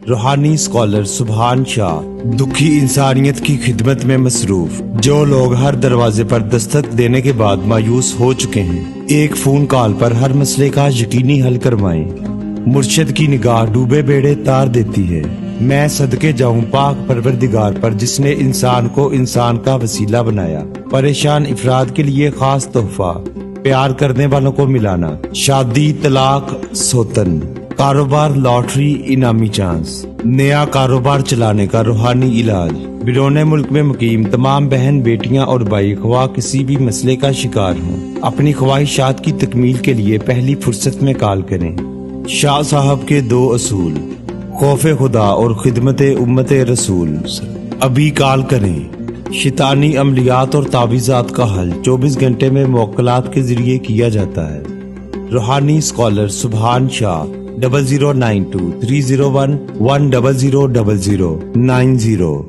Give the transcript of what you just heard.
روحانی اسکالر سبحان شاہ دکھی انسانیت کی خدمت میں مصروف، جو لوگ ہر دروازے پر دستک دینے کے بعد مایوس ہو چکے ہیں، ایک فون کال پر ہر مسئلے کا یقینی حل کروائیں۔ مرشد کی نگاہ ڈوبے بیڑے تار دیتی ہے۔ میں صدقے جاؤں پاک پروردگار پر جس نے انسان کو انسان کا وسیلہ بنایا۔ پریشان افراد کے لیے خاص تحفہ، پیار کرنے والوں کو ملانا، شادی، طلاق، سوتن، کاروبار، لاٹری، انعامی چانس، نیا کاروبار چلانے کا روحانی علاج۔ بیرون ملک میں مقیم تمام بہن بیٹیاں اور بھائی خواہ کسی بھی مسئلے کا شکار ہوں، اپنی خواہشات کی تکمیل کے لیے پہلی فرصت میں کال کریں۔ شاہ صاحب کے 2 اصول، خوف خدا اور خدمت امت رسول۔ ابھی کال کریں۔ شیطانی عملیات اور تعویذات کا حل 24 گھنٹے میں موکلات کے ذریعے کیا جاتا ہے۔ روحانی اسکالر سبحان شاہ 0092 301 10000 90